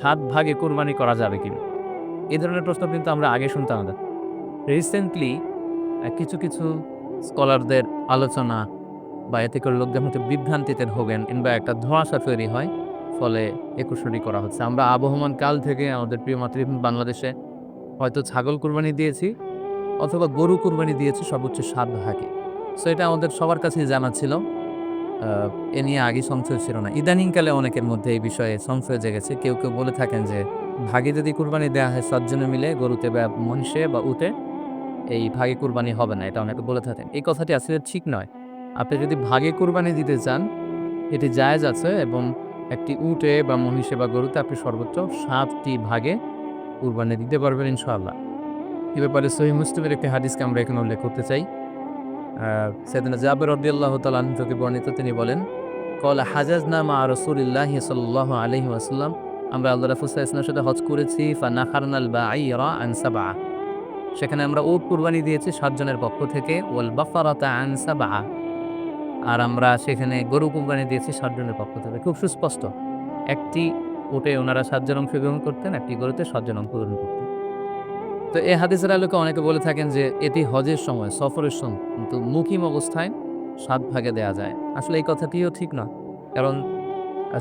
7 ভাগে কুরবানি করা যাবে কিনা? এই ধরনের প্রশ্ন কিন্তু আমরা আগে শুনতাম না। রিসেন্টলি কিছু স্কলারদের আলোচনা বা এতে করে লোকজন হয়তো বিভ্রান্তিতে ভোগেন কিংবা একটা ধোঁয়াশা তৈরি হয়। ফলে একুশরি করা হচ্ছে। আমরা আবহমান কাল থেকে আমাদের প্রিয় মাতৃভূমি বাংলাদেশে হয়তো ছাগল কুরবানি দিয়েছি অথবা গরু কুরবানি দিয়েছি সর্বোচ্চ ৭ ভাগে। সো এটা আমাদের সবার কাছেই জানা ছিল। আ এ নিয়ে আগে সংশয় ছিল না। ইদানিংকালে অনেকের মধ্যে এই বিষয়ে সংশয় জেগেছে। কেউ বলে থাকেন যে ভাগে যদি কুরবানি দেয়া হয় ৭ জনে মিলে গরুতে বা মহিষে বা উটে এই ভাগে কুরবানি হবে না। এটা অনেকে বলে থাকেন। এই কথাটি আসলে ঠিক নয়। আপনি যদি ভাগে কুরবানি দিতে চান, এটি জায়েজ আছে এবং একটি উটে বা মহিষে বা গরুতে আপনি সর্বোচ্চ ৭ টি ভাগে কুরবানি দিতে পারবেন ইনশাআল্লাহ। এ ব্যাপারে সহিহ মুসলিমের একটি হাদিসকে আমরা এখানে উল্লেখ করতে চাই। আ সাইয়েদনা জাবের রাদিয়াল্লাহু তাআলা আনহু থেকে বর্ণিত তিনি বলেন, "ক্বালা হাজাজনা মা রাসূলিল্লাহি সাল্লাল্লাহু আলাইহি ওয়াসাল্লাম" আমরা আল্লাহর রাসূল সাল্লাল্লাহু আলাইহি ওয়াসাল্লামের সাথে হজ করেছি, ফানাখারনাল বাঈরা আন সাবআ সেখানে আমরা উট কুরবানি দিয়েছি ৭ জনের পক্ষ থেকে, ওয়াল বাকারাতা আন সাবআ আর আমরা সেখানে গরু কুরবানি দিয়েছি ৭ জনের পক্ষ থেকে। খুব সুস্পষ্ট। একটি উটে উনারা ৭ জন অংশগ্রহণ করতেন, একটি গরুতে ৭ জন অংশগ্রহণ করতেন। তো এই হাদিসের আলোকে অনেকে বলে থাকেন যে এটি হজের সময়, সফরের সময় কিন্তু মুকিম অবস্থায় ৭ ভাগে দেয়া যায়। আসলে এই কথাটিও ঠিক নয়। কারণ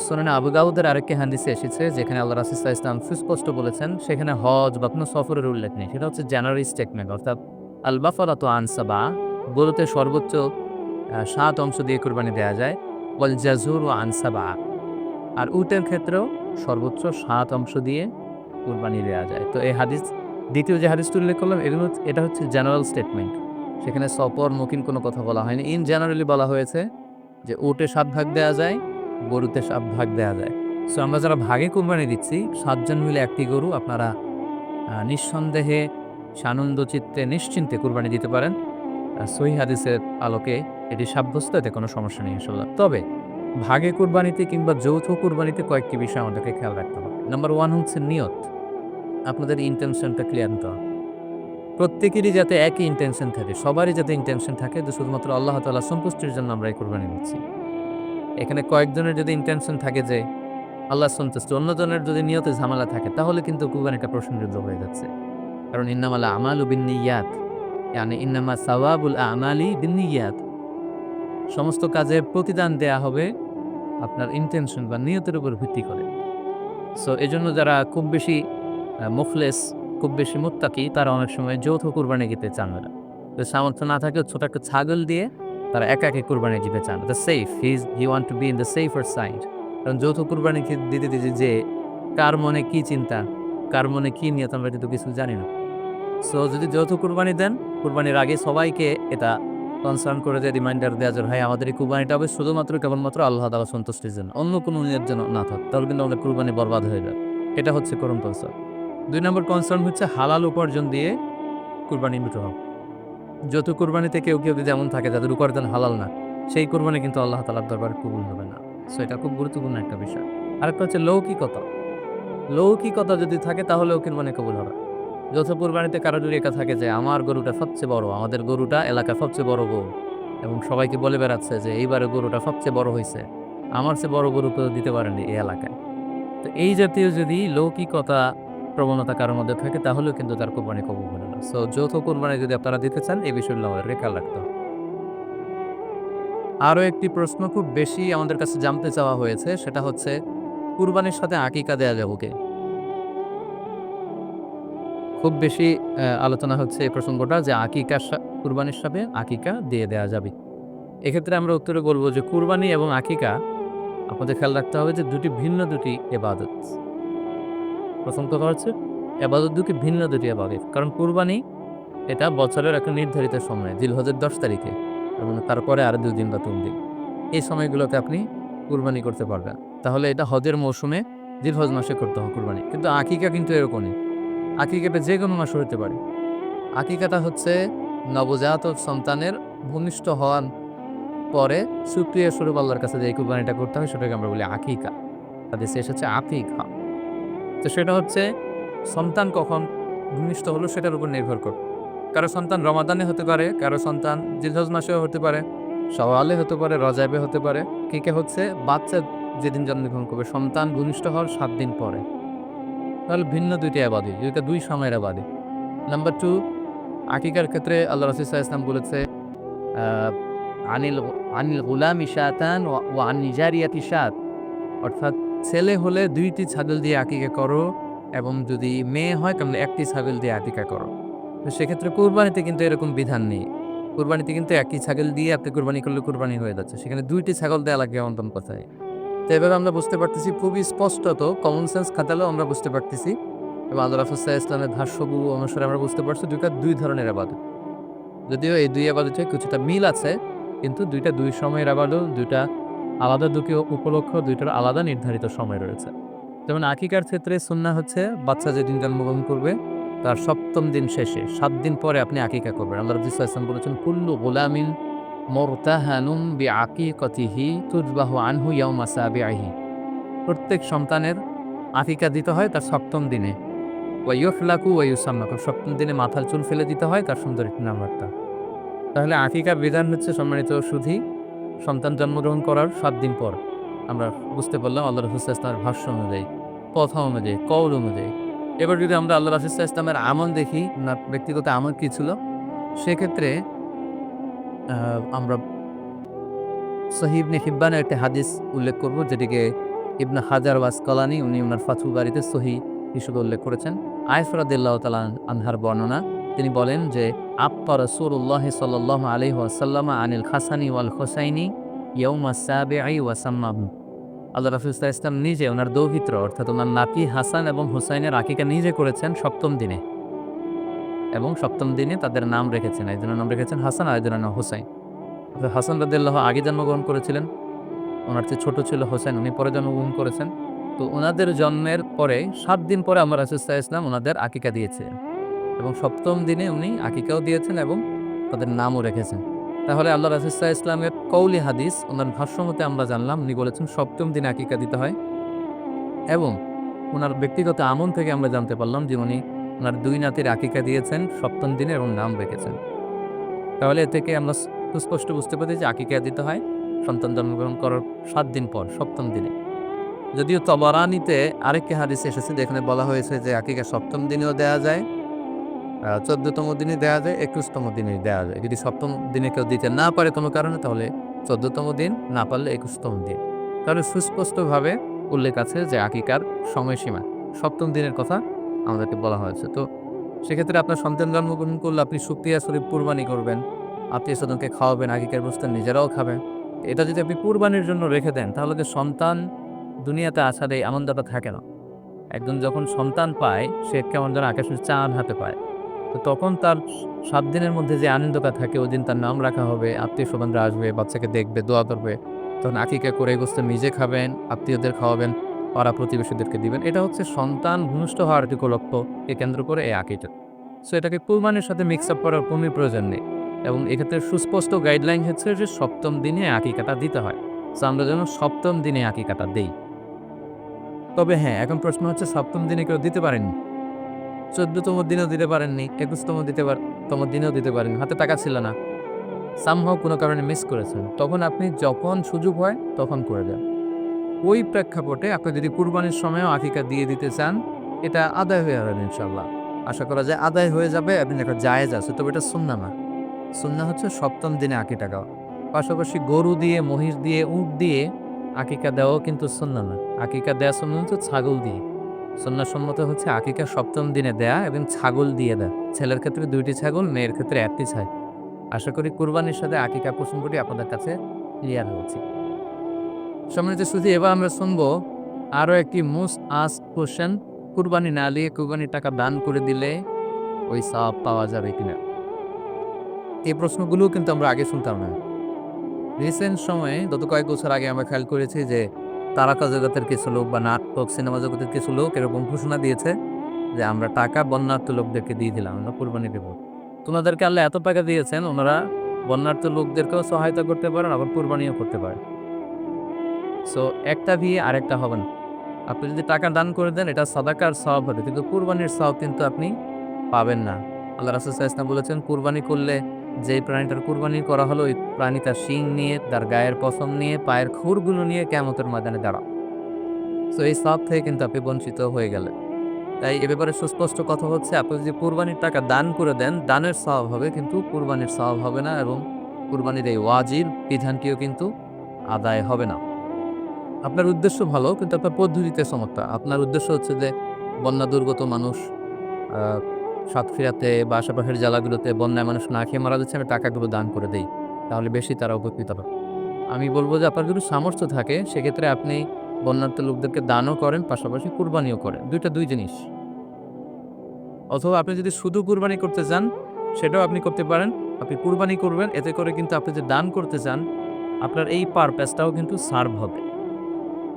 সুনানে আবু দাউদের আরেকটি হাদিসে এসেছে যেখানে আল্লাহ রাসূল সাল্লাল্লাহু আলাইহি ওয়াসাল্লাম সুস্পষ্ট বলেছেন সেখানে হজ বা কোনো সফরের উল্লেখ নেই। সেটা হচ্ছে জেনারেল স্টেটমেন্ট অর্থাৎ আল বাফারাতু আন সাবা গরুতে সর্বোচ্চ ৭ অংশ দিয়ে কুরবানি দেয়া যায়। ওয়াল জাযুরু আন সাবা আর উটের ক্ষেত্রেও সর্বোচ্চ ৭ অংশ দিয়ে কুরবানি দেয়া যায়। তো এই হাদিস ২য় যে হাদিসটি উল্লেখ করলাম এটা হচ্ছে জেনারেল স্টেটমেন্ট। সেখানে সফর, মুকিম কোনো কথা বলা হয়নি। ইন জেনারেলি বলা হয়েছে যে উটে ৭ ভাগ দেয়া যায়, গরুতে ৭ ভাগ দেয়া যায়। সো আমরা যারা ভাগে কুরবানি দিচ্ছি ৭ জন মিলে একটি গরু আপনারা নিঃসন্দেহে সানন্দ চিত্তে নিশ্চিন্তে কুরবানি দিতে পারেন। সহিহ হাদিসের আলোকে এটি সাব্যস্ত, এতে কোনো সমস্যা নেই ইনশাআল্লাহ। তবে ভাগে কুরবানিতে কিংবা যৌথ কুরবানিতে কয়েকটি বিষয় আমাদেরকে খেয়াল রাখতে হবে। নাম্বার 1 হচ্ছে নিয়ত। আপনাদের ইনটেনশনটা ক্লিয়ার হতে হবে। প্রত্যেকেরই যাতে একই ইনটেনশন থাকে, সবারই যাতে ইনটেনশন থাকে যে শুধুমাত্র আল্লাহ তাআলার সন্তুষ্টির জন্য আমরা এই কুরবানি দিচ্ছি। এখানে কয়েকজনের যদি ইনটেনশন থাকে যে আল্লাহর সন্তুষ্টি, অন্যজনের যদি নিয়তে ঝামেলা থাকে তাহলে কিন্তু কুরবানিটা প্রশ্নবিদ্ধ হয়ে যাচ্ছে। কারণ ইন্নামাল আমালু বিন্নিয়াত ইয়ানি ইন্নামা সাওয়াবুল আমালি বিন্নিয়াত সমস্ত কাজের প্রতিদান দেয়া হবে আপনার ইনটেনশন বা নিয়তের উপর ভিত্তি করে। সো এজন্য যারা খুব বেশি মুখলেস, খুব বেশি মুত্তাকি তারা অনেক সময় যৌথ কুরবানি দিতে চান না। তো সামর্থ্য না থাকলেও ছোট একটা ছাগল দিয়ে তারা একা কুরবানি দিতে চান। The safe he want to be in the safer side. কারণ যৌথ কুরবানি দিতে যে কার মনে কি চিন্তা, কার মনে কি নিয়ত আমরা কিন্তু কিছু জানি না। সো যদি যৌথ কুরবানি দেন, কুরবানির আগে সবাইকে এটা কনসার্ন করে যে রিমাইন্ডার দেয়া যে ভাই আমাদের এই কুরবানিটা হবে শুধুমাত্র কেবলমাত্র আল্লাহ তাআলার সন্তুষ্টির জন্য। অন্য কোনো নিয়ত যেন না থাকে। তাহলে কিন্তু আমাদের কুরবানি বরবাদ হয়ে যাবে। এটা হচ্ছে চরম কনসার্ন। ২ নম্বর কনসার্ন হচ্ছে হালাল উপার্জন দিয়ে কুরবানি দিতে হবে। যৌথ কুরবানিতে কেউ যদি এমন থাকে যাদের উপার্জন হালাল না, সেই কুরবানি কিন্তু আল্লাহ তাআলার দরবারে কবুল হবে না। সো এটা খুব গুরুত্বপূর্ণ একটা বিষয়। আরেকটা হচ্ছে লৌকিকতা। লৌকিকতা যদি থাকে তাহলেও কুরবানি কবুল হবে। যৌথ কুরবানিতে কারো যদি এটা থাকে যে আমার গরুটা সবচেয়ে বড়, আমাদের গরুটা এলাকার সবচেয়ে বড় গরু এবং সবাইকে বলে বেড়াচ্ছে যে এইবারের গরুটা সবচেয়ে বড় হইছে। আমার চেয়ে বড় গরু কেউ দিতে পারেনি এই এলাকায়। তো এই জাতীয় যদি লৌকিকতা প্রবণতা কারো মধ্যে থাকে তাহলেও কিন্তু তার কুরবানি কবুল হবে না। সো যৌথ কুরবানি যদি আপনারা দিতে চান এই বিষয়গুলো আমাদেরকে খেয়াল রাখতে হবে। আরো একটি প্রশ্ন খুব বেশি আমাদের কাছে জানতে চাওয়া হয়েছে সেটা হচ্ছে কুরবানির সাথে আকিকা দেয়া যাবে কি? খুব বেশি আলোচনা হচ্ছে এই প্রসঙ্গটা যে কুরবানির সাথে আকিকা দিয়ে দেয়া যাবে। এক্ষেত্রে আমরা উত্তরে বলব যে কুরবানি এবং আকিকা আপনাদের খেয়াল রাখতে হবে যে দুটি ইবাদত। প্রথম কথা হচ্ছে এবাদত ভিন্ন দুটি এবাদত। কারণ কুরবানি এটা বছরের একটা নির্ধারিত সময় জিলহজের ১০ তারিখে এবং তারপরে আরো ২ দিন বা ৩ দিন। এই সময়গুলোতে আপনি কুরবানি করতে পারবেন। তাহলে এটা হজের মৌসুমে জিলহজ মাসে করতে হবে কুরবানি। কিন্তু আকিকা কিন্তু এরকম নেই। আকিকাটা যেকোনো মাসে হতে পারে। আকিকাটা হচ্ছে নবজাতক সন্তানের ভূমিষ্ঠ হওয়ার পরে সুক্রিয়া স্বরূপ আল্লাহর কাছে যে কুরবানিটা করতে হয় সেটাকে আমরা বলি আকিকা। হাদিসে এসেছে আকিকা। তো সেটা হচ্ছে সন্তান কখন ভূমিষ্ঠ হলো সেটার উপর নির্ভর করে। কারো সন্তান রমাদানে হতে পারে, কারো সন্তান জিলহজ মাসেও হতে পারে, শাওয়ালে হতে পারে, রজবে হতে পারে। হচ্ছে বাচ্চা যেদিন জন্মগ্রহণ করবে সন্তান ভূমিষ্ঠ হওয়ার ৭ দিন পরে। তাহলে ভিন্ন ২ টি ইবাদত, যেটা ২ সময়ের ইবাদত। নাম্বার 2, আকিকার ক্ষেত্রে আল্লাহ রাসূল সাল্লাল্লাহু আলাইহি ওয়াসাল্লাম বলেছে আ আনিল আনিল গুলামি শাতান ওয়া আন জারিয়াতি শাত। অর্থাৎ ছেলে হলে ২ টি ছাগল দিয়ে আকিকা করো এবং যদি মেয়ে হয় তাহলে ১ টি ছাগল দিয়ে আকিকা করো। তো সেক্ষেত্রে কুরবানিতে কিন্তু এরকম বিধান নেই। কুরবানিতে কিন্তু একই ছাগল দিয়ে আপনি কুরবানি করলে কুরবানি হয়ে যাচ্ছে। সেখানে ২ টি ছাগল দেয়া লাগবে এমন কোথায়? তো এভাবে আমরা বুঝতে পারতেছি খুবই স্পষ্টত কমন সেন্স খাটালেও আমরা বুঝতে পারতেছি এবং আল্লাহ রাসূল সাল্লাল্লাহু আলাইহি ওয়াসাল্লামের ভাষ্যগুলো অনুসারে আমরা বুঝতে পারছি ২ ধরনের ইবাদত। যদিও এই ২ ইবাদতে কিছুটা মিল আছে, কিন্তু ২ টা ২ সময়ের ইবাদত, ২ টা আলাদা ২ টি উপলক্ষ, ২ টার আলাদা নির্ধারিত সময় রয়েছে। যেমন আকিকার ক্ষেত্রে সুন্নাহ হচ্ছে বাচ্চা যেদিন জন্মগ্রহণ করবে তার ৭ম দিন শেষে ৭ দিন পরে আপনি আকিকা করবেন। আল্লাহ রাসূল সাল্লাল্লাহু আলাইহি ওয়াসাল্লাম বলেছেন, "কুল্লু গুলামিন মুরতাহানুন বিআকিকাতিহি তুযবাহু আনহু ইয়াওমা সাবি'iহি।" প্রত্যেক সন্তানের আকিকা দিতে হয় তার ৭ম দিনে। ওয়া ইউহলাকু ওয়া ইউসাম্মা, ৭ম দিনে মাথার চুল ফেলে দিতে হয়, তার সুন্দর একটি নাম রাখতে হয়। তাহলে আকিকার বিধান হচ্ছে সম্মানিত সুধী, সন্তান জন্মগ্রহণ করার ৭ দিন পর। আমরা বুঝতে পারলাম আল্লাহ রাসূল সাল্লাল্লাহু আলাইহি ওয়াসাল্লামের ভাষ্য অনুযায়ী, কথা অনুযায়ী, কওল অনুযায়ী। এবার যদি আমরা আল্লাহ রাসূল সাল্লাল্লাহু আলাইহি ওয়াসাল্লামের আমল দেখি, উনার ব্যক্তিগত আমল কি ছিল? সেক্ষেত্রে আ আমরা সহিহ ইবনে হিব্বানের একটি হাদিস উল্লেখ করব, যেটিকে ইবনে হাজার ওয়া আসকালানি উনি উনার ফাথহুল বারীতে সহিহ হিসেবে উল্লেখ করেছেন। আয়েশা রাদিয়াল্লাহু তাআলা আনহার বর্ণনা। তিনি বলেন যে, আফতা রাসূলুল্লাহ সাল্লাল্লাহু আলাইহি ওয়াসাল্লাম আনিল হাসানি ওয়াল হুসাইনি ইয়াউমা সাবিঈ ওয়া সাম্মাহু। আল্লাহ রাসূল সাল্লাল্লাহু আলাইহি ওয়াসাল্লাম নিজে উনার দৌহিত্র অর্থাৎ উনার নাতি হাসান এবং হুসাইনের আকিকা নিজে করেছেন ৭ম দিনে এবং ৭ম দিনে তাদের নাম রেখেছেন। একজনের নাম রেখেছেন হাসান, আরেকজনের নাম হুসাইন। হাসান রাদিয়াল্লাহু আগে জন্মগ্রহণ করেছিলেন। উনার চেয়ে ছোট ছিল হোসেন, উনি পরে জন্মগ্রহণ করেছেন। তো উনাদের জন্মের পরে ৭ দিন পরে আমার রাসূল সাল্লাল্লাহু আলাইহি ওয়াসাল্লাম উনাদের আকিকা দিয়েছে এবং ৭ম দিনে উনি আকিকাও দিয়েছেন এবং তাদের নামও রেখেছেন। তাহলে আল্লাহ রাসূল সাল্লাল্লাহু আলাইহি ওয়াসাল্লামের কওলি হাদিস, উনার ভাষ্য মতে আমরা জানলাম উনি বলেছেন ৭ম দিনে আকিকা দিতে হয় এবং উনার ব্যক্তিগত আমল থেকে আমরা জানতে পারলাম যে উনি উনার ২ নাতির আকিকা দিয়েছেন ৭ম দিনে এবং নাম রেখেছেন। তাহলে এ থেকে আমরা সুস্পষ্ট বুঝতে পারি যে আকিকা দিতে হয় সন্তান জন্মগ্রহণ করার ৭ দিন পর ৭ম দিনে। যদিও তবরানীতে আরেকটি হাদিস এসেছে যেখানে বলা হয়েছে যে আকিকা ৭ম দিনেও দেয়া যায়, ১৪তম দিনে দেয়া যায়, ২১তম দিনে দেয়া যায়। যদি ৭ম দিনে কেউ দিতে না পারে কোনো কারণে তাহলে ১৪তম দিন, না পারলে ২১তম দিন। তাহলে সুস্পষ্টভাবে উল্লেখ আছে যে আকিকার সময়সীমা ৭ম দিনের কথা আমাদেরকে বলা হয়েছে। তো সেক্ষেত্রে আপনার সন্তান জন্মগ্রহণ করলে আপনি শুকরিয়া স্বরূপ কুরবানি করবেন, আত্মীয়স্বজনকে খাওয়াবেন, আকিকার গোশত নিজেরাও খাবেন। এটা যদি আপনি কুরবানির জন্য রেখে দেন তাহলে যে সন্তান দুনিয়াতে আসার এই আনন্দটা থাকে না। একজন যখন সন্তান পায় সে কেমন যেন আকাশের চাঁদ হাতে পায়। তো তখন তার ৭ দিনের মধ্যে যে আনন্দটা থাকে, ওইদিন তার নাম রাখা হবে, আত্মীয়স্বজনরা আসবে, বাচ্চাকে দেখবে, দোয়া করবে। তখন আকিকা করে গোশত নিজে খাবেন, আত্মীয়দের খাওয়াবেন, পাড়া প্রতিবেশীদেরকে দিবেন। এটা হচ্ছে সন্তান ভূমিষ্ঠ হওয়ার একটি উপলক্ষকে কেন্দ্র করে এই আকিকা। সো এটাকে কুরবানির সাথে মিক্স আপ করার কোনই প্রয়োজন নেই এবং এক্ষেত্রে সুস্পষ্ট গাইডলাইন হচ্ছে যে ৭ম দিনে আকিকাটা দিতে হয়। সো আমরা যেন ৭ম দিনে আকিকাটা দেই। তবে হ্যাঁ, এখন প্রশ্ন হচ্ছে ৭ম দিনে কেউ দিতে পারেননি। ১৪তম দিনেও দিতে পারেননি, ২১তম তম দিনেও দিতে পারেননি। হাতে টাকা ছিল না। সামহাউ কোনো কারণে মিস করেছেন। তখন আপনি যখন সুযোগ হয় তখন করে দেন। ওই প্রেক্ষাপটে আপনি যদি কুরবানির সময়ও আকিকা দিয়ে দিতে চান, এটা আদায় হয়ে যাবে ইনশাআল্লাহ। আশা করা যায় আদায় হয়ে যাবে এবং এটা জায়েজ আছে। তবে এটা সুন্নাহ না। সুন্নাহ হচ্ছে ৭ম দিনে আকিকা দেওয়া। পাশাপাশি গরু দিয়ে, মহিষ দিয়ে, উট দিয়ে আকিকা দেওয়াও কিন্তু সুন্নাহ না। আকিকা দেয়া সুন্নাহ হচ্ছে ছাগল দিয়ে। সুন্নাহসম্মত হচ্ছে আকিকা ৭ম দিনে দেয়া এবং ছাগল দিয়ে দেয়া। ছেলের ক্ষেত্রে ২ টি ছাগল, মেয়ের ক্ষেত্রে ১ টি ছাগল। আশা করি কুরবানির সাথে আকিকা প্রসঙ্গটি আপনাদের কাছে ক্লিয়ার হয়েছে। সম্মানিত সুধী, এবার আমরা শুনবো আরো একটি মোস্ট আস্কড কোয়েশ্চেন, কুরবানি না দিয়ে কুরবানির টাকা দান করে দিলে ওই সওয়াব পাওয়া যাবে কিনা? এই প্রশ্নগুলোও কিন্তু আমরা আগে শুনতাম না। রিসেন্ট সময়ে গত কয়েক বছর আগে আমরা খেয়াল করেছি যে তারকা জগতের কিছু লোক বা নাটক, সিনেমা জগতের কিছু লোক এরকম ঘোষণা দিয়েছে যে আমরা টাকা বন্যার্থ লোকদেরকে দিয়ে দিলাম, আমরা কুরবানি দেব। তো ওনাদেরকে আল্লাহ এত টাকা দিয়েছেন, ওনারা বন্যার্থ লোকদেরকেও সহায়তা করতে পারেন, আবার কুরবানিও করতে পারেন। সো একটা দিয়ে আরেকটা হবে না। আপনি যদি টাকা দান করে দেন এটা সাদাকার সওয়াব হবে, কিন্তু কুরবানির সওয়াব কিন্তু আপনি পাবেন না। আল্লাহ রাসূল সাল্লাল্লাহু আলাইহি ওয়াসাল্লাম বলেছেন, কুরবানি করলে যেই প্রাণীটার কুরবানি করা হলো ওই প্রাণী তার শিং নিয়ে, তার গায়ের পশম নিয়ে, পায়ের খুরগুলো নিয়ে কিয়ামতের ময়দানে দাঁড়াবে। সো এই সওয়াব থেকে কিন্তু আপনি বঞ্চিত হয়ে গেলেন। তাই এ ব্যাপারে সুস্পষ্ট কথা হচ্ছে, আপনি যদি কুরবানির টাকা দান করে দেন, দানের সওয়াব হবে কিন্তু কুরবানির সওয়াব হবে না, এবং কুরবানির এই ওয়াজিব বিধানটিও কিন্তু আদায় হবে না। আপনার উদ্দেশ্য ভালো কিন্তু আপনার পদ্ধতিতে সমস্যা। আপনার উদ্দেশ্য হচ্ছে যে বন্যা দুর্গত মানুষ, আ সাতক্ষীরাতে বা আশেপাশের জেলাগুলোতে বন্যায় মানুষ না খেয়ে মারা যাচ্ছে, আমি টাকাগুলো দান করে দেই। তাহলে বেশি তারা উপকৃত হবে। আমি বলব যে আপনার যদি সামর্থ্য থাকে সেক্ষেত্রে আপনি বন্যার্ত লোকদেরকে দানও করেন, পাশাপাশি কুরবানিও করেন। ২ টা ২ জিনিস। অথবা আপনি যদি শুধু কুরবানি করতে চান, সেটাও আপনি করতে পারেন। আপনি কুরবানি করবেন, এতে করে কিন্তু আপনি যে দান করতে চান, আপনার এই পারপাসটাও কিন্তু সার্ভ হবে।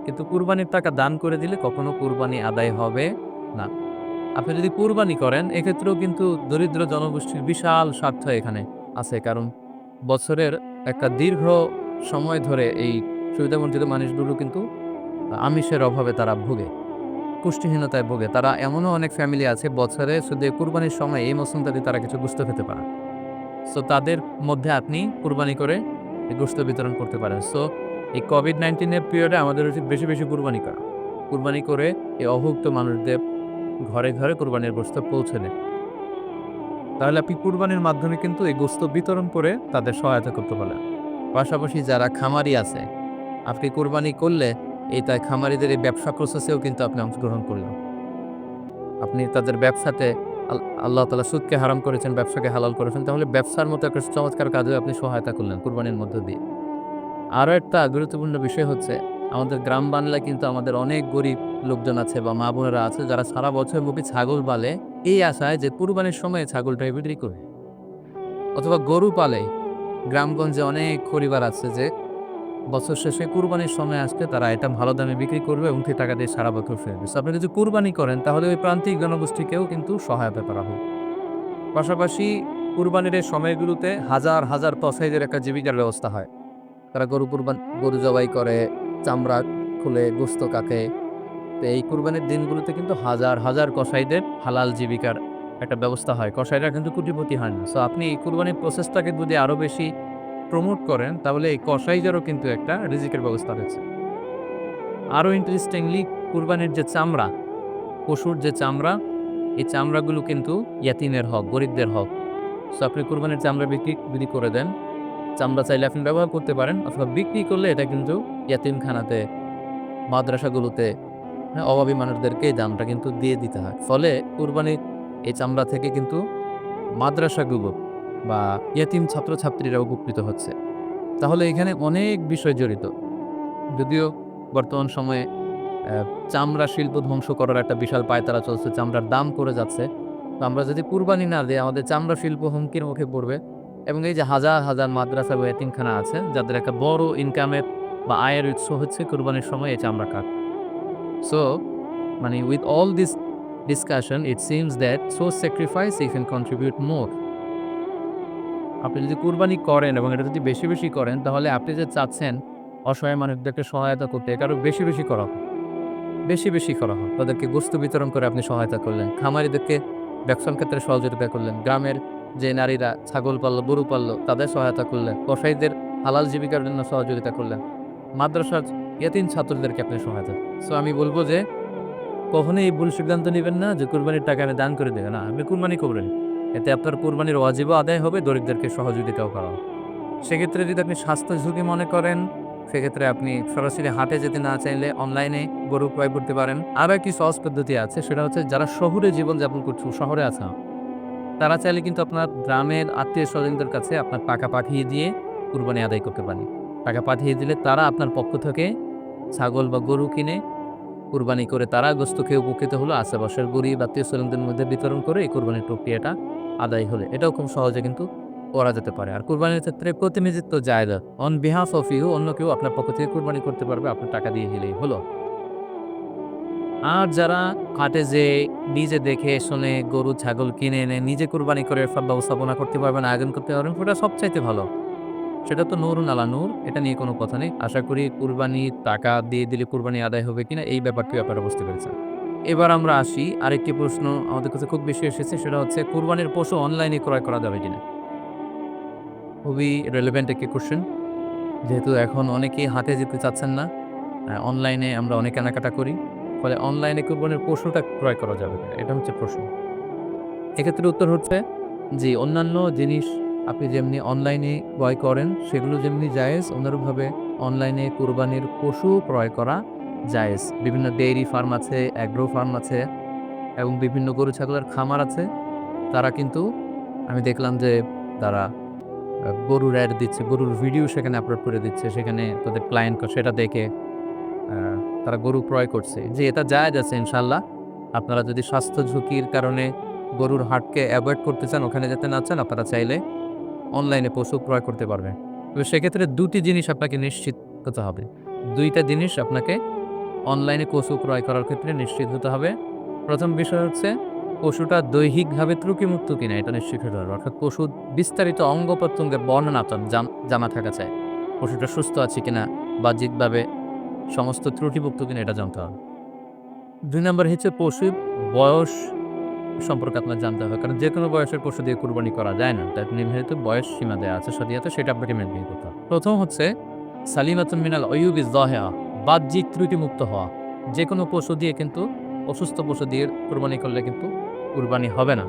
কিন্তু কুরবানির টাকা দান করে দিলে কখনো কুরবানি আদায় হবে না। আপনি যদি কুরবানি করেন, এক্ষেত্রেও কিন্তু দরিদ্র জনগোষ্ঠীর বিশাল স্বার্থ এখানে আছে। কারণ বছরের একটা দীর্ঘ সময় ধরে এই সুবিধাবঞ্চিত মানুষগুলো কিন্তু আমিষের অভাবে তারা ভোগে। পুষ্টিহীনতায় ভোগে। তারা এমনও অনেক ফ্যামিলি আছে বছরে শুধু এই কুরবানির সময় এই মৌসুমটাতে তারা কিছু গোশত খেতে পারে না। সো তাদের মধ্যে আপনি কুরবানি করে এই গোশত বিতরণ করতে পারেন। সো এই COVID-19 এর পিরিয়ডে আমাদের উচিত বেশি, বেশি কুরবানি করা। কুরবানি করে এই অভুক্ত মানুষদের ঘরে, ঘরে কুরবানির গোশত পৌঁছে দেন। তাহলে আপনি কুরবানির মাধ্যমে কিন্তু এই গোশত বিতরণ করে তাদের সহায়তা করতে পারলেন। পাশাপাশি যারা খামারি আছে, আপনি কুরবানি করলে এই তাই খামারিদের এই ব্যবসা প্রসেসেও কিন্তু আপনি অংশগ্রহণ করলেন। আপনি তাদের ব্যবসাতে আল্লাহ তাআলা সুদকে হারাম করেছেন, ব্যবসাকে হালাল করেছেন। তাহলে ব্যবসার মতো একটা চমৎকার কাজেও আপনি সহায়তা করলেন কুরবানির মধ্য দিয়ে। আরো একটা গুরুত্বপূর্ণ বিষয় হচ্ছে, আমাদের গ্রাম বাংলায় কিন্তু আমাদের অনেক গরিব লোকজন আছে বা মা-বোনেরা আছে যারা সারা বছরব্যাপী ছাগল পালে এই আশায় যে কুরবানির সময়ে ছাগলটাকে বিক্রি করবে। অথবা গরু পালে। গ্রামগঞ্জে অনেক পরিবার আছে যে বছর শেষে কুরবানির সময় আসলে তারা এটা ভালো দামে বিক্রি করবে এবং সেই টাকা দিয়ে সারা বছর ফেরত দিচ্ছে। আপনি যদি কুরবানি করেন তাহলে ওই প্রান্তিক জনগোষ্ঠীকেও কিন্তু সহায়তা করা হবে। পাশাপাশি কুরবানির এই সময়গুলোতে হাজার, হাজার কসাইদের একটা জীবিকার ব্যবস্থা হয়। তারা গরু জবাই করে, চামড়া খুলে, গোশত কাটে। তো এই কুরবানির দিনগুলোতে কিন্তু হাজার, হাজার কসাইদের হালাল জীবিকার একটা ব্যবস্থা হয়। কসাইরা কিন্তু কোটিপতি হয় না। সো আপনি এই কুরবানির প্রসেসটাকে যদি আরো বেশি প্রমোট করেন তাহলে এই কসাইদেরও কিন্তু একটা রিজিকের ব্যবস্থা রয়েছে। আরো ইন্টারেস্টিংলি কুরবানির যে চামড়া, পশুর যে চামড়া, এই চামড়াগুলো কিন্তু ইয়াতীমের হক, গরিবদের হক। সো আপনি কুরবানির চামড়া বিক্রি যদি করে দেন, চামড়া চাইলে আপনি ব্যবহার করতে পারেন অথবা বিক্রি করলে এটা কিন্তু ইয়াতীমখানাতে, মাদ্রাসাগুলোতে, হ্যাঁ, অভাবী মানুষদেরকে এই দামটা কিন্তু দিয়ে দিতে হয়। ফলে কুরবানির এই চামড়া থেকে কিন্তু মাদ্রাসাগুলো বা ইয়াতীম ছাত্রছাত্রীরা উপকৃত হচ্ছে। তাহলে এখানে অনেক বিষয় জড়িত। যদিও বর্তমান সময়ে চামড়া শিল্প ধ্বংস করার একটা বিশাল পায়তারা চলছে, চামড়ার দাম পড়ে যাচ্ছে। তো আমরা যদি কুরবানি না দেই আমাদের চামড়া শিল্প হুমকির মুখে পড়বে, এবং এই যে হাজার, হাজার মাদ্রাসা বা এতিমখানা আছে যাদের একটা বড় ইনকামের বা আয়ের উৎস হচ্ছে কুরবানির সময় এই চামড়া কাটা। সো মানে with all this discussion it seems that source sacrifice you can contribute more. আপনি যদি কুরবানি করেন এবং এটা যদি বেশি, বেশি করেন তাহলে আপনি যে চাচ্ছেন অসহায় মানুষদেরকে সহায়তা করতে, এটা আরো বেশি, বেশি করা হবে। বেশি, বেশি করা হয়। তাদেরকে গোশত বিতরণ করে আপনি সহায়তা করলেন। খামারিদেরকে ব্যবসার ক্ষেত্রে সহযোগিতা করলেন। গ্রামের যে নারীরা ছাগল পালল, গরু পালল তাদের সহায়তা করলেন। কসাইদের হালাল জীবিকার জন্য সহযোগিতা করলেন। মাদ্রাসার ইয়াতীম ছাত্রদেরকে আপনি সহায়তা। সো আমি বলব যে কখনোই এই ভুল সিদ্ধান্ত নিবেন না যে কুরবানির টাকা আমি দান করে দেব। না, আপনি কুরবানি করবেন। এতে আপনার কুরবানির ওয়াজিবও আদায় হবে, দরিদ্রদেরকে সহযোগিতাও করা হবে। সেক্ষেত্রে যদি আপনি স্বাস্থ্য ঝুঁকি মনে করেন, সেক্ষেত্রে আপনি সরাসরি হাটে যেতে না চাইলে অনলাইনে গরু ক্রয় করতে পারেন। আরো একটি সহজ পদ্ধতি আছে, সেটা হচ্ছে যারা শহুরে জীবনযাপন করছে, শহরে আছে, তারা চাইলে কিন্তু আপনার গ্রামের আত্মীয়-স্বজনদের কাছে আপনার টাকা পাঠিয়ে দিয়ে কুরবানি আদায় করতে পারেন। টাকা পাঠিয়ে দিলে তারা আপনার পক্ষ থেকে ছাগল বা গরু কিনে কুরবানি করে তারা গোশত খেয়ে উপকৃত হলো। আশেপাশের গরিব আত্মীয়-স্বজনদের মধ্যে বিতরণ করে এই কুরবানির প্রক্রিয়াটা আদায় হলে। এটাও খুব সহজে কিন্তু করা যেতে পারে। আর কুরবানির ক্ষেত্রে প্রতিনিধিত্ব জায়েজ। অন বিহাফ অফ ইউ অন্য কেউ আপনার পক্ষ থেকে কুরবানি করতে পারবে, আপনার টাকা দিয়ে দিলেই হলো। আর যারা হাটে যেয়ে নিজে দেখে শুনে গরু ছাগল কিনে এনে নিজে কুরবানি করে ব্যবস্থাপনা করতে পারবেন, আয়োজন করতে পারবেন, ওটা সবচাইতে ভালো। সেটা তো নূরুন আলা নূর, এটা নিয়ে কোনো কথা নেই। আশা করি কুরবানির টাকা দিয়ে দিলে কুরবানি আদায় হবে কিনা এই ব্যাপারটিও আপনারা বুঝতে পেরেছেন। এবার আমরা আসি আরেকটি প্রশ্ন আমাদের কাছে খুব বেশি এসেছে, সেটা হচ্ছে কুরবানির পশু অনলাইনে ক্রয় করা যাবে কিনা? খুবই রেলেভেন্ট একটি কোয়েশ্চেন। যেহেতু এখন অনেকেই হাটে যেতে চাচ্ছেন না। অনলাইনে আমরা অনেক কেনাকাটা করি। ফলে অনলাইনে কোরবানির পশুটা ক্রয় করা যাবে কিনা? এটা হচ্ছে প্রশ্ন। এক্ষেত্রে উত্তর হচ্ছে জি, অন্যান্য জিনিস আপনি যেমনি অনলাইনে ক্রয় করেন সেগুলো যেমনি জায়েজ, অনুরূপভাবে অনলাইনে কোরবানির পশু ক্রয় করা জায়েজ। বিভিন্ন ডেইরি ফার্ম আছে, অ্যাগ্রো ফার্ম আছে এবং বিভিন্ন গরু ছাগলের খামার আছে। তারা কিন্তু আমি দেখলাম যে তারা গরুর অ্যাড দিচ্ছে, গরুর ভিডিও সেখানে আপলোড করে দিচ্ছে। সেখানে তাদের ক্লায়েন্ট সেটা দেখে আ তারা গরু ক্রয় করছে। জি, এটা জায়েজ আছে ইনশাআল্লাহ। আপনারা যদি স্বাস্থ্য ঝুঁকির কারণে গরুর হাটকে এভয়েড করতে চান, ওখানে যেতে না চান, আপনারা চাইলে অনলাইনে পশু ক্রয় করতে পারবেন। তবে সেক্ষেত্রে ২ টি জিনিস আপনাকে নিশ্চিত হতে হবে। ২ টা জিনিস আপনাকে অনলাইনে পশু ক্রয় করার ক্ষেত্রে নিশ্চিত হতে হবে। ১ম বিষয় হচ্ছে পশুটা দৈহিকভাবে ত্রুটিমুক্ত কিনা এটা নিশ্চিত হতে হবে। অর্থাৎ পশুর বিস্তারিত অঙ্গ-প্রত্যঙ্গের বর্ণনা আপনার জানা থাকা চাই। পশুটা সুস্থ আছে কিনা, বাহ্যিকভাবে সমস্ত ত্রুটিমুক্ত কিনা এটা জানতে হবে। ২ নাম্বার হচ্ছে পশুর বয়স সম্পর্কে আপনার জানতে হবে। কারণ যেকোনো বয়সের পশু দিয়ে কুরবানি করা যায় না। তার নির্ধারিত বয়স সীমা দেয়া আছে শরিয়াতে, সেটা আপনাকে মেইনটেইন করতে হবে। ১ম হচ্ছে সালিমাতুন মিনাল উয়ুবি যাহিরা, বাহ্যিক ত্রুটিমুক্ত হওয়া। যেকোনো পশু দিয়ে কিন্তু অসুস্থ পশু দিয়ে কুরবানি করলে কিন্তু কুরবানি হবে না।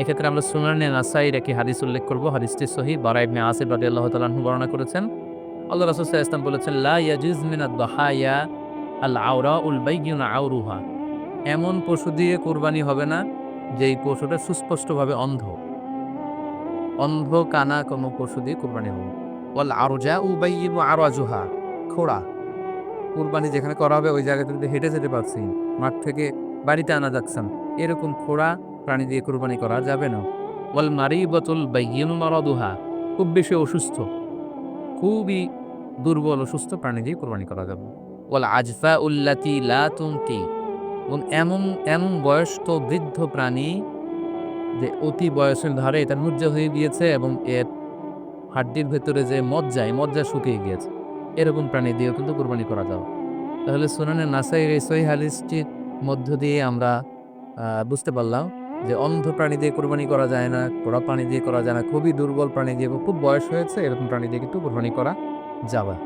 এক্ষেত্রে আমরা সুনানে নাসাইর একটি হাদিস উল্লেখ করব। হাদিসটি সহিহ। বারা ইবনে আসিব রাদিয়াল্লাহু তাআলা আনহু বর্ণনা করেছেন। আল্লাহ রাসূল সাল্লাল্লাহু আলাইহি ওয়াসাল্লাম বলেছেন, লা ইয়াজুজ মিনাদ দাহায়া আল আওরাউল বাইয়িনু আওরুহা। এমন পশু দিয়ে কুরবানি হবে না যেই পশুটা সুস্পষ্টভাবে অন্ধ। অন্ধ কানা কোনো পশু দিয়ে কুরবানি হবে না। ওয়াল আরজাউ বাইয়িনু আরাজুহা। খোড়া। কুরবানি যেখানে করা হবে ওই জায়গাতে যদি হেঁটে যেতে পারছি, মাঠ থেকে বাড়িতে আনা যাচ্ছেন, এরকম খোড়া প্রাণী দিয়ে কুরবানি করা যাবে না। ওয়াল মারিবাতুল বাইয়িনু মারাদুহা। খুব বেশি অসুস্থ, খুবই দুর্বল অসুস্থ প্রাণী দিয়ে কুরবানি করা যাবে না। ওয়াল আজফাউল লাতী লা তুনকি। এবং এমন বয়স্ক বৃদ্ধ প্রাণী যে অতি বয়সের ধারে এটা নুজ্জা হয়ে গিয়েছে এবং এর হাড্ডির ভেতরে যে মজ্জা, এই মজ্জা শুকিয়ে গিয়েছে। এরকম প্রাণী দিয়েও কিন্তু কুরবানি করা যাবে। তাহলে সুনানে নাসাইর এই সহিহ হাদিসটির মধ্য দিয়ে আমরা বুঝতে পারলাম যে অন্ধ প্রাণী দিয়ে কুরবানি করা যায় না, পোড়া প্রাণী দিয়ে করা যায় না, খুবই দুর্বল প্রাণী দিয়ে এবং খুব বয়স হয়েছে এরকম প্রাণী দিয়ে কিন্তু কুরবানি করা যাবে।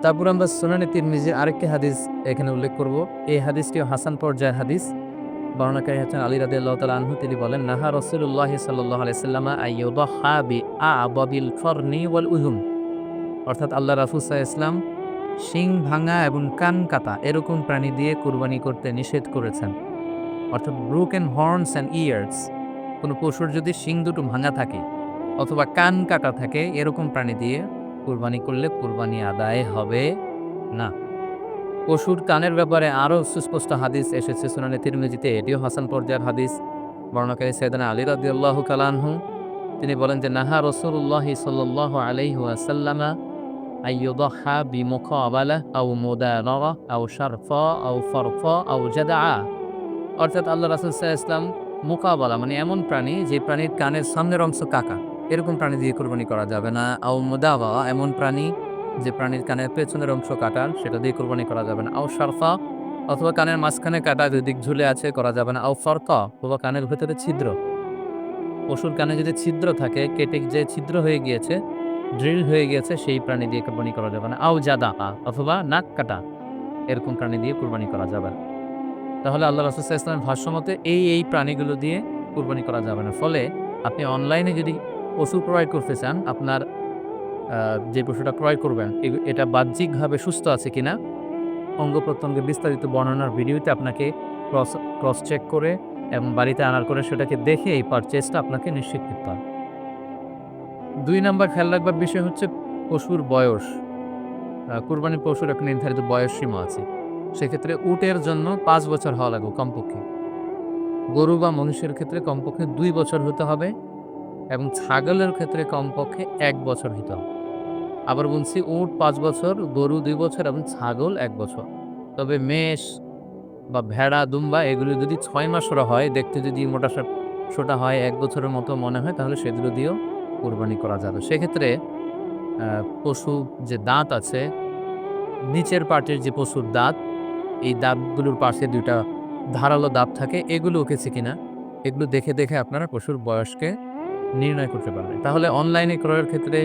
তারপর আমরা সুনানে তিরমিজির আরেকটি হাদিস এখানে উল্লেখ করব। এই হাদিসটিও হাসান পর্যায়ের হাদিস। বর্ণনাকারী হচ্ছেন আলী রাদিয়াল্লাহু তাআলা আনহু। তিনি বলেন, নাহা রাসূলুল্লাহ সাল্লাল্লাহু আলাইহি ওয়াসাল্লাম আইয়ুদহা বিআ'বাবিল ফারনি ওয়াল উযুম। অর্থাৎ আল্লাহ রাসূল সাল্লাল্লাহু আলাইহি ওয়াসাল্লাম শিং ভাঙা এবং কান কাটা এরকম প্রাণী দিয়ে কুরবানি করতে নিষেধ করেছেন। অর্থাৎ ব্রোকেন হর্নস অ্যান্ড ইয়ার্স, কোনো পশুর যদি শিং দুটো ভাঙা থাকে অথবা কান কাটা থাকে এরকম প্রাণী দিয়ে কুরবানি করলে কুরবানি আদায় হবে না। পশুর কানের ব্যাপারে আরও সুস্পষ্ট হাদিস এসেছে সুনানে তিরমিজিতে, এটিও হাসান পর্যায়ের হাদিস। বর্ণনাকারী সাইয়েদনা আলী রাদিয়াল্লাহু তাআলা আনহু। তিনি বলেন যে নাহা রাসূলুল্লাহ সাল্লাল্লাহু আলাইহি ওয়াসাল্লাম আইয়ুদহা বিমুকাবালা আও মুদারারা আও শারফা আও ফারফা আও জাদআ। অর্থাৎ আল্লাহ রাসূল সাল্লাল্লাহু আলাইহি ওয়াসাল্লাম মুকাবালা মানে এমন প্রাণী যে প্রাণীর কানের সামনের অংশ কাকা, এরকম প্রাণী দিয়ে কুরবানি করা যাবে না। আও মুদাওয়া এমন প্রাণী যে প্রাণীর কানের পেছনের অংশ কাটা, সেটা দিয়ে কুরবানি করা যাবে না। আও শারফা অথবা কানের মাঝখানে কাটা দুদিক ঝুলে আছে করা যাবে না। আও ফারকা অথবা কানের ভেতরে ছিদ্র, পশুর কানে যদি ছিদ্র থাকে, কেটে যে ছিদ্র হয়ে গিয়েছে, ড্রিল হয়ে গিয়েছে, সেই প্রাণী দিয়ে কুরবানি করা যাবে না। আও জাদা অথবা নাক কাটা, এরকম প্রাণী দিয়ে কুরবানি করা যাবে না। তাহলে আল্লাহ রাসূল সাল্লাল্লাহু আলাইহি ওয়াসাল্লামের ভাষ্যমতে এই প্রাণীগুলো দিয়ে কুরবানি করা যাবে না। ফলে আপনি অনলাইনে যদি পশু ক্রয় করতে চান, আপনার যে পশুটা ক্রয় করবেন এটা বাহ্যিকভাবে সুস্থ আছে কিনা, অঙ্গ-প্রত্যঙ্গের বিস্তারিত বর্ণনার ভিডিওতে আপনাকে ক্রস চেক করে এবং বাড়িতে আনার করে সেটাকে দেখে এই পারচেজটা আপনাকে নিশ্চিত করতে হবে। ২ নাম্বার খেয়াল রাখবার বিষয় হচ্ছে পশুর বয়স। কুরবানির পশুর একটা নির্ধারিত বয়স সীমা আছে। সেক্ষেত্রে উটের জন্য ৫ বছর হওয়া লাগবে কমপক্ষে। গরু বা মহিষের ক্ষেত্রে কমপক্ষে ২ বছর হতে হবে এবং ছাগলের ক্ষেত্রে কমপক্ষে ১ বছর হতে হবে। আবার বলছি, উট ৫ বছর, গরু ২ বছর এবং ছাগল ১ বছর। তবে মেষ বা ভেড়া, দুম্বা এগুলো যদি ৬ মাসেরও হয়, দেখতে যদি মোটা-সোটা হয়, ১ বছরের মতো মনে হয়, তাহলে সেগুলো দিয়েও কুরবানি করা যাবে। সেক্ষেত্রে পশু যে দাঁত আছে, নিচের পার্টের যে পশুর দাঁত, এই দাঁতগুলোর পাশে ২ টা ধারালো দাঁত থাকে, এগুলো উঠেছে কিনা, এগুলো দেখে আপনারা পশুর বয়সকে নির্ণয় করতে পারবেন। তাহলে অনলাইনে ক্রয়ের ক্ষেত্রে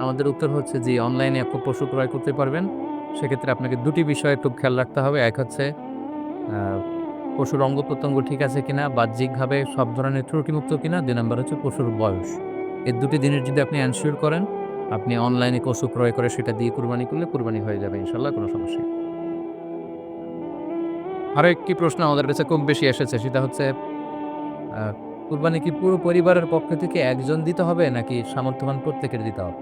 আমাদের উত্তর হচ্ছে জি, অনলাইনে পশু ক্রয় করতে পারবেন। সেক্ষেত্রে আপনাকে দুটি বিষয়ে খুব খেয়াল রাখতে হবে। এক হচ্ছে পশুর অঙ্গ-প্রত্যঙ্গ ঠিক আছে কিনা, বাহ্যিকভাবে সব ধরনের ত্রুটিমুক্ত কিনা। ২ নাম্বার হচ্ছে পশুর বয়স। এই দুটি জিনিস যদি আপনি এনশিওর করেন, আপনি অনলাইনে পশু ক্রয় করে সেটা দিয়ে কুরবানি করলে কুরবানি হয়ে যাবে ইনশাআল্লাহ, কোনো সমস্যা নেই। আরো একটি প্রশ্ন আমাদের কাছে খুব বেশি এসেছে, সেটা হচ্ছে আ কুরবানি কি পুরো পরিবারের পক্ষ থেকে একজন দিতে হবে নাকি সামর্থ্যবান প্রত্যেকের দিতে হবে?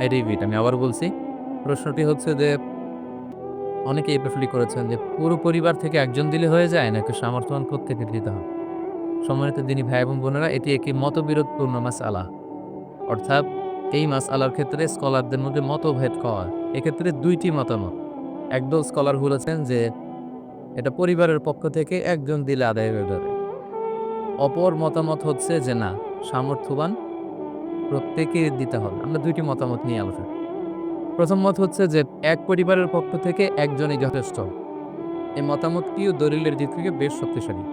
I repeat, আমি আবার বলছি। প্রশ্নটি হচ্ছে যে অনেকে এই প্রশ্নটি করেছেন যে পুরো পরিবার থেকে একজন দিলে হয়ে যায় নাকি সামর্থ্যবান প্রত্যেকের দিতে হবে? সম্মানিত দিনী ভাই এবং বোনেরা, এটি একটি মতবিরোধপূর্ণ মাসআলা। অর্থাৎ এই মাসআলার ক্ষেত্রে স্কলারদের মধ্যে মতভেদ হয়। এক্ষেত্রে ২ টি মতামত। একদল স্কলার বলেছেন যে এটা পরিবারের পক্ষ থেকে একজন দিলে আদায় হয়ে যাবে। অপর মতামত হচ্ছে যে না, সামর্থ্যবান প্রত্যেকেই দিতে হবে। আমরা ২ টি মতামত নিয়ে আলোচনা। ১ম মত হচ্ছে যে এক পরিবারের পক্ষ থেকে একজনই যথেষ্ট। এই মতামতটিও দলিলের দিক থেকে বেশ শক্তিশালী।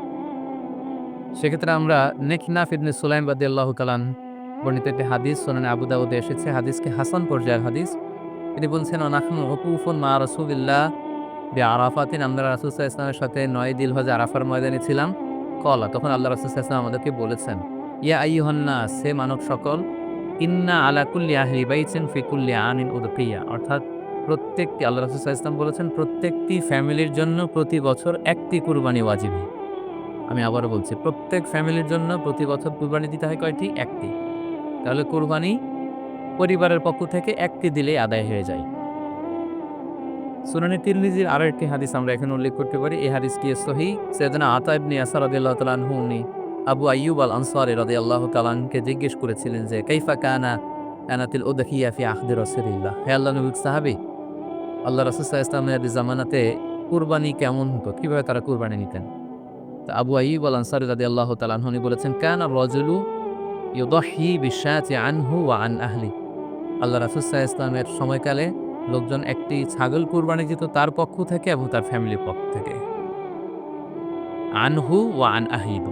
সেক্ষেত্রে আমরা নেকনাফ ইবনে সুলাইম রাদিয়াল্লাহু তাআলা বর্ণিত একটি হাদিস সুনানে আবু দাউদে এসেছে। হাদিসকে হাসান পর্যায়ের হাদিস। তিনি বলছেন, নাহনু উকুফুন মা রাসূলিল্লাহ বিআরাফাতিন, আমরা রাসূল সাল্লাল্লাহু আলাইহি ওয়াসাল্লামের সাথে ৯ জিলহজ আরাফার ময়দানে ছিলাম। ক্বালা, তখন আল্লাহ রাসূল সাল্লাল্লাহু আলাইহি ওয়াসাল্লাম আমাদেরকে বলেছেন, ইয়া আইয়ুহান নাস, হে মানব সকল, ইন্না আলা কুল্লি আহলি বাইতিন ফি কুল্লি আনিন উদকিয়া, অর্থাৎ প্রত্যেকটি, আল্লাহ রাসূল সাল্লাল্লাহু আলাইহি ওয়াসাল্লাম বলেছেন, প্রত্যেকটি ফ্যামিলির জন্য প্রতি বছর একটি কুরবানি ওয়াজিব। আমি আবারও বলছি, প্রত্যেক ফ্যামিলির জন্য প্রতি বছর কুরবানি দিতে হয় কয়টি? একটি। তাহলে কুরবানি পরিবারের পক্ষ থেকে একটি দিলেই আদায় হয়ে যায়। সুনানে তিরমিজির আরো একটি হাদিস আমরা এখানে উল্লেখ করতে পারি। এই হাদিসটি সহিহ। সাইয়েদনা আতা ইবনে ইয়াসার রাদিয়াল্লাহু তাআলা আনহু উনি আবু আইয়ুব আল আনসারী রাদিয়াল্লাহু তাআলা আনহুকে জিজ্ঞেস করেছিলেন যে কাইফা কানাতিল উদহিয়া ফি আহদি রাসূলিল্লাহ, হে আল্লাহর নবীর সাহাবী, আল্লাহ রাসূল সাল্লাল্লাহু আলাইহি ওয়াসাল্লামের জামানাতে কুরবানি কেমন হতো? কিভাবে তারা কুরবানি নিতেন? তো আবু আইয়ুব আল আনসারী রাদিয়াল্লাহু তাআলা আনহু উনি বলেছেন, কানা রাজুলু ইউদাহি বিশাতি আনহু ওয়া আন আহলি, আল্লাহ রাসূল সাল্লাল্লাহু আলাইহি ওয়াসাল্লামের সময়কালে লোকজন একটি ছাগল কুরবানি দিত তার পক্ষ থেকে এবং তার ফ্যামিলির পক্ষ থেকে। আনহু ওয়া আন আহিব,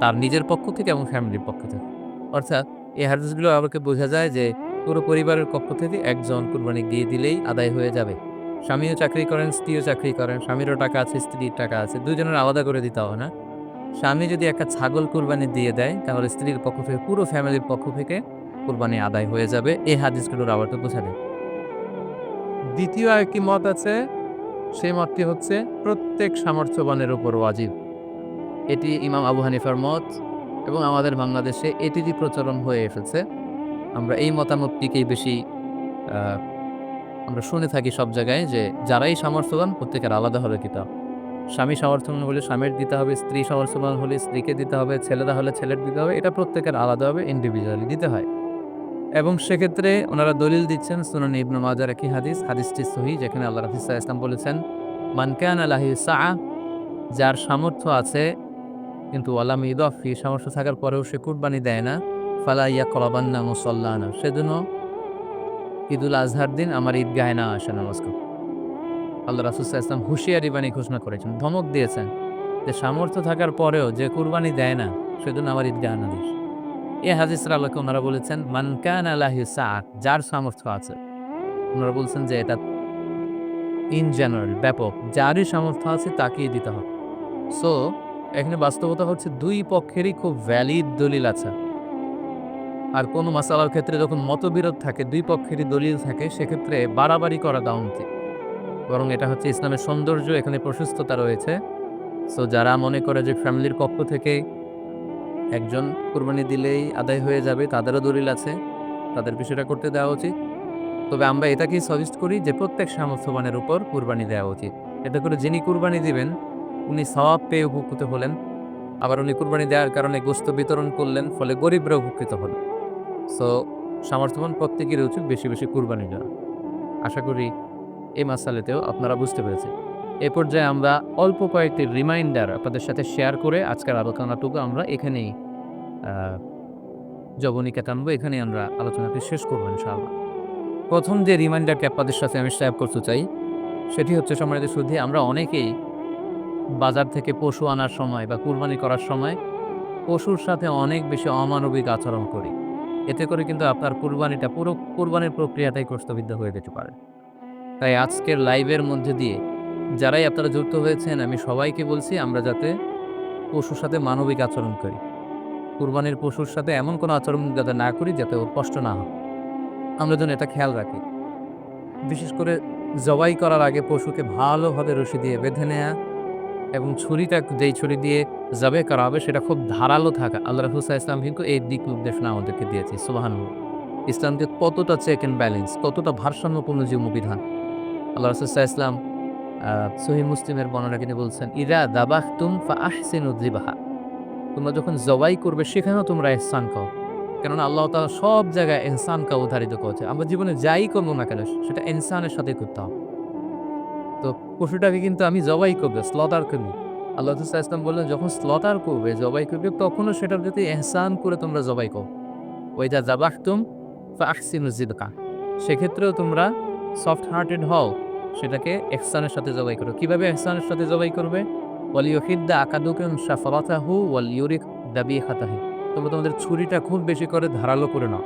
তার নিজের পক্ষ থেকে এবং ফ্যামিলির পক্ষ থেকে। অর্থাৎ এই হাদিসগুলো আমাকে বোঝা যায় যে পুরো পরিবারের পক্ষ থেকে একজন কুরবানি দিয়ে দিলেই আদায় হয়ে যাবে। স্বামীও চাকরি করেন, স্ত্রীও চাকরি করেন, স্বামীরও টাকা আছে, স্ত্রীর টাকা আছে। ২ জনের আলাদা করে দিতে হবে না। স্বামী যদি একটা ছাগল কুরবানি দিয়ে দেয়, তাহলে স্ত্রীর পক্ষ থেকে, পুরো ফ্যামিলির পক্ষ থেকে কুরবানি আদায় হয়ে যাবে। এই হাদিসগুলোর আবারটা বোঝা যায়। দ্বিতীয় আরেকটি মত আছে, সেই মতটি হচ্ছে প্রত্যেক সামর্থ্যবানের উপর ওয়াজিব। এটি ইমাম আবু হানিফার মত এবং আমাদের বাংলাদেশে এটিরই প্রচলন হয়ে এসেছে। আমরা এই মতামতটিকেই বেশি আ আমরা শুনে থাকি সব জায়গায় যে যারাই সামর্থ্যবান প্রত্যেকের আলাদাভাবে দিতে হবে। স্বামী সামর্থ্যবান হলে স্বামীর দিতে হবে, স্ত্রী সামর্থ্যবান হলে স্ত্রীকে দিতে হবে, ছেলেরা হলে ছেলের দিতে হবে। এটা প্রত্যেকের আলাদাভাবে ইন্ডিভিজুয়ালি দিতে হয়। এবং সেক্ষেত্রে ওনারা দলিল দিচ্ছেন সুনান ইবনে মাজার একই হাদিস, হাদিসটি সহিহ, যেখানে আল্লাহ রাসূল সাল্লাল্লাহু আলাইহি ওয়াসাল্লাম বলেছেন, মান কানা লাহু সাআ, যার সামর্থ্য আছে কিন্তু ওয়ালাম ইউদাফি, সামর্থ্য থাকার পরেও সে কুরবানি দেয় না, ফালা ইয়াকরাবান্না মুসাল্লানা, সেজন্য ঈদুল আজহার দিন আমার ঈদগাহে না আসে নামাজ পড়তে। আল্লাহ রাসূল সাল্লাল্লাহু আলাইহি ওয়াসাল্লাম হুঁশিয়ারি বাণী ঘোষণা করেছেন, ধমক দিয়েছেন যে সামর্থ্য থাকার পরেও যে কুরবানি দেয় না, সেজন্য আমার ঈদগাহে না দিস। এই হাদিসের আলোকে ওনারা বলেছেন, মান কানা লাহু সাআ, যার সামর্থ্য আছে। ওনারা বলছেন যে এটা ইন জেনারেল, ব্যাপক, যারই সামর্থ্য আছে তাকেই দিতে হবে। সো এখানে বাস্তবতা হচ্ছে ২ পক্ষেরই খুব ভ্যালিড দলিল আছে। আর কোনো মাসালার ক্ষেত্রে যখন মতবিরোধ থাকে, ২ পক্ষেরই দলিল থাকে, সেক্ষেত্রে বাড়াবাড়ি করাটা অনুচিত। বরং এটা হচ্ছে ইসলামের সৌন্দর্য, এখানে প্রশস্ততা রয়েছে। সো যারা মনে করে যে ফ্যামিলির পক্ষ থেকে একজন কুরবানি দিলেই আদায় হয়ে যাবে, তাদেরও দলিল আছে, তাদের বিষয়টা করতে দেওয়া উচিত। তবে আমরা এটাকেই সাজেস্ট করি যে প্রত্যেক সামর্থ্যবানের উপর কুরবানি দেওয়া উচিত। এতে করে যিনি কুরবানি দিবেন উনি সওয়াব পেয়ে উপকৃত হলেন। আবার উনি কুরবানি দেওয়ার কারণে গোশত বিতরণ করলেন, ফলে গরিবরা উপকৃত হলো। সো সামর্থ্যবান প্রত্যেকেরই উচিত বেশি, বেশি কুরবানি দেওয়া। আশা করি এই মাসালাতেও আপনারা বুঝতে পেরেছেন। এ পর্যায়ে আমরা অল্প কয়েকটি রিমাইন্ডার আপনাদের সাথে শেয়ার করে আজকের আলোচনাটুকু আমরা এখানেই আ জবনিকা টানবো। এখানেই আমরা আলোচনাটি শেষ করব ইনশাআল্লাহ। ১ম যে রিমাইন্ডারটি আপনাদের সাথে আমি শেয়ার করতে চাই, সেটি হচ্ছে সম্মানিত সুধী, আমরা অনেকেই বাজার থেকে পশু আনার সময় বা কুরবানি করার সময় পশুর সাথে অনেক বেশি অমানবিক আচরণ করি। এতে করে কিন্তু আপনার কুরবানিটা, পুরো কুরবানির প্রক্রিয়াটাই প্রশ্নবিদ্ধ হয়ে যেতে পারে। তাই আজকের লাইভের মধ্যে দিয়ে যারাই আপনারা যুক্ত হয়েছেন আমি সবাইকে বলছি আমরা যাতে পশুর সাথে মানবিক আচরণ করি। কুরবানির পশুর সাথে এমন কোনো আচরণ যাতে না করি যাতে ওর কষ্ট না হয়। আমরা যেন এটা খেয়াল রাখি। বিশেষ করে জবাই করার আগে পশুকে ভালোভাবে রশি দিয়ে বেঁধে নেয়া এবং ছুরিটা যেই ছুরি দিয়ে জবাই করা হবে সেটা খুব ধারালো থাকা। আল্লাহ রাসূল সাল্লাল্লাহু আলাইহি ওয়াসাল্লাম কিন্তু এই দিক নির্দেশনা আমাদেরকে দিয়েছে। সুবহানাল্লাহ। ইসলাম যে কতটা চেক অ্যান্ড ব্যালেন্স, কতটা ভারসাম্যপূর্ণ জীবনবিধান। আল্লাহ রাসূল সাল্লাল্লাহু আলাইহি ওয়াসাল্লাম সহিহ মুসলিমের বর্ণনা তিনি বলছেন, "ইযা যাবাহতুম ফাআহসিনু যিবহা।" তোমরা যখন জবাই করবে সেখানেও তোমরা ইহসান করো। কেননা আল্লাহ তাআলা সব জায়গায় ইহসানকে অবধারিত করেছে। আমরা জীবনে যাই করব না কেন সেটা ইনসানের সাথে করতে হবে। তো পশুটাকে কিন্তু আমি জবাই করব, স্লটার করব। আল্লাহ রাসূল সাল্লাল্লাহু আলাইহি ওয়াসাল্লাম বললেন যখন স্লটার করবে, জবাই করবে তখনও সেটার প্রতি ইহসান করে তোমরা জবাই করো। ওয়াইদা যাবাহতুম ফাআহসিনু যিবহা। সেক্ষেত্রেও তোমরা সফট হার্টেড হও, সেটাকে ইহসানের সাথে জবাই করো। কিভাবে ইহসানের সাথে জবাই করবে? ওয়ালিয়ুহিদ্দা আকাদুকুম শাফরাতাহু ওয়ালইউরিক দাবিহাতাহু। তোমরা তোমাদের ছুরিটা খুব বেশি করে ধারালো করে নাও।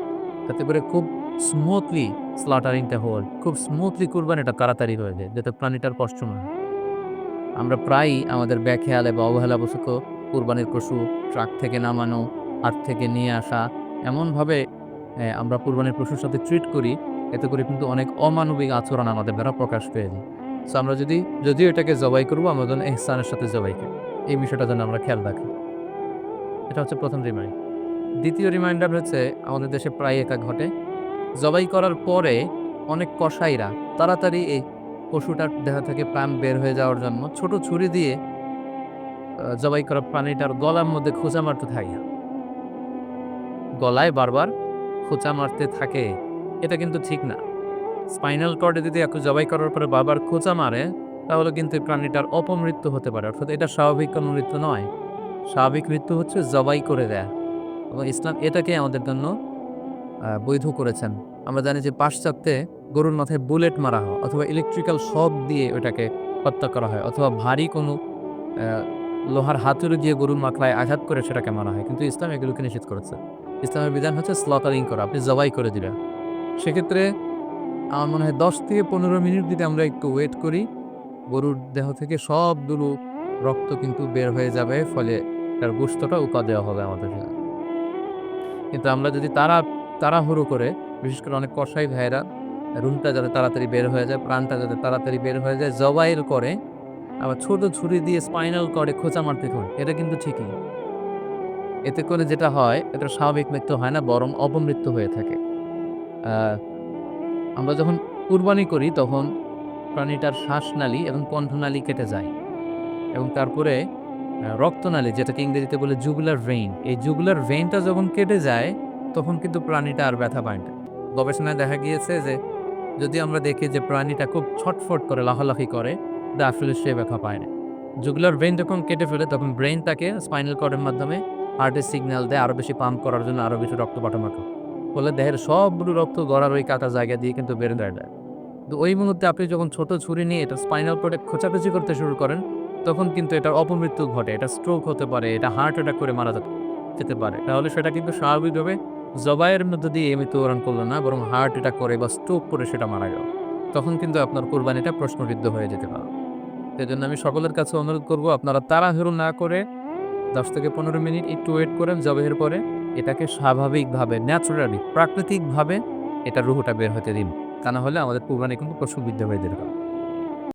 যাতে করে খুব স্মুথলি স্লটারিংটা হয়। খুব স্মুথলি কুরবানিটা তাড়াতাড়ি হয়ে যায়, যাতে প্রাণীটার কষ্ট না হয়। আমরা প্রায়ই আমাদের বেখেয়ালে বা অবহেলাবশত কুরবানির পশু ট্রাক থেকে নামানো, হাট থেকে নিয়ে আসা এমনভাবে আমরা কুরবানির পশুর সাথে ট্রিট করি, এতে করে কিন্তু অনেক অমানবিক আচরণ আমাদের দ্বারা প্রকাশ পেয়ে যায়। সো আমরা যদিও এটাকে জবাই করব, আমরা যেন ইহসানের সাথে জবাই করি। এই বিষয়টা যেন আমরা খেয়াল রাখি। এটা হচ্ছে ১ম রিমাইন্ড। দ্বিতীয় রিমাইন্ডার হচ্ছে আমাদের দেশে প্রায় এটা ঘটে। জবাই করার পরে অনেক কসাইরা তাড়াতাড়ি এই পশুটার দেহ থেকে প্রাণ বের হয়ে যাওয়ার জন্য ছোট ছুরি দিয়ে জবাই করা প্রাণীটার গলার মধ্যে খোঁচা মারতে থাকে। গলায় বারবার খোঁচা মারতে থাকে। এটা কিন্তু ঠিক না। স্পাইনাল কর্ডে যদি জবাই করার পরে বারবার খোঁচা মারে, তাহলে কিন্তু এই প্রাণীটার অপমৃত্যু হতে পারে। অর্থাৎ এটা স্বাভাবিক কোনো মৃত্যু নয়। স্বাভাবিক মৃত্যু হচ্ছে জবাই করে দেয়া এবং ইসলাম এটাকে আমাদের জন্য বৈধ করেছেন। আমরা জানি যে পাশ্চাত্যে গরুর মাথায় বুলেট মারা হয় অথবা ইলেকট্রিক্যাল শক দিয়ে ওটাকে হত্যা করা হয় অথবা ভারী কোনো আ লোহার হাতুড়ি দিয়ে গরুর মাথায় আঘাত করে সেটাকে মারা হয়। কিন্তু ইসলাম এগুলোকে নিষেধ করেছে। ইসলামের বিধান হচ্ছে স্লটারিং করা। আপনি জবাই করে দিলেন। সেক্ষেত্রে আমার মনে হয় ১০ থেকে ১৫ মিনিট যদি আমরা একটু ওয়েট করি, গরুর দেহ থেকে সবগুলো রক্ত কিন্তু বের হয়ে যাবে। ফলে তার গোশতটা উকা দেওয়া হবে আমাদের জন্য। কিন্তু আমরা যদি তাড়াহুড়ো করে, বিশেষ করে অনেক কসাই ভাইয়েরা রুমটা যাতে তাড়াতাড়ি বের হয়ে যায়, প্রাণটা যাতে তাড়াতাড়ি বের হয়ে যায়, জবাইয়ের করে আবার ছোট ছুরি দিয়ে স্পাইনাল কর্ডে খোঁচা মারতে হয়। এটা কিন্তু ঠিকই। এতে করে যেটা হয়, এটা স্বাভাবিক মৃত্যু হয় না, বরং অপমৃত্যু হয়ে থাকে। আ আমরা যখন কুরবানি করি তখন প্রাণীটার শ্বাসনালী এবং কণ্ঠনালী কেটে যায় এবং তারপরে রক্তনালী, যেটাকে ইংরেজিতে বলে জুগুলার ভেইন, এই জুগুলার ভেইনটা যখন কেটে যায় তখন কিন্তু প্রাণীটা আর ব্যথা পায় না। গবেষণায় দেখা গিয়েছে যে যদি আমরা দেখি যে প্রাণীটা খুব ছটফট করে লাফালাফি করে, আসলে সে ব্যথা পায় না। জুগুলার ভেইন যখন কেটে ফেলে তখন ব্রেইন তাকে স্পাইনাল কর্ডের মাধ্যমে হার্টের সিগন্যাল দেয় আরো বেশি পাম্প করার জন্য, আরো বেশি রক্ত পাঠানো। ফলে দেহের সবগুলো রক্ত গড়ার ওই কাটা জায়গা দিয়ে কিন্তু বের হয়ে যায়। তো ওই মুহূর্তে আপনি যখন ছোট ছুরি নিয়ে এটা স্পাইনাল কর্ডে খোঁচাখুচি করতে শুরু করেন, তখন কিন্তু এটার অপমৃত্যু ঘটে। এটা স্ট্রোক হতে পারে, এটা হার্ট অ্যাটাক করে মারা যেতে পারে। তাহলে সেটা কিন্তু স্বাভাবিকভাবে জবাইয়ের মধ্য দিয়ে মৃত্যুবরণ করল না, বরং হার্ট অ্যাটাক করে বা স্ট্রোক করে সেটা মারা গেল। তখন কিন্তু আপনার কোরবানিটা প্রশ্নবিদ্ধ হয়ে যেতে পারে। সেজন্য আমি সকলের কাছে অনুরোধ করব আপনারা তাড়াহুড়ো না করে ১০ থেকে ১৫ মিনিট একটু ওয়েট করেন জবাইয়ের পরে। এটাকে স্বাভাবিকভাবে ন্যাচারালি প্রাকৃতিকভাবে এটার রুহটা বের হতে দিন। তা না হলে আমাদের কুরবানি কিন্তু প্রশ্নবিদ্ধ হয়ে যেতে পারে।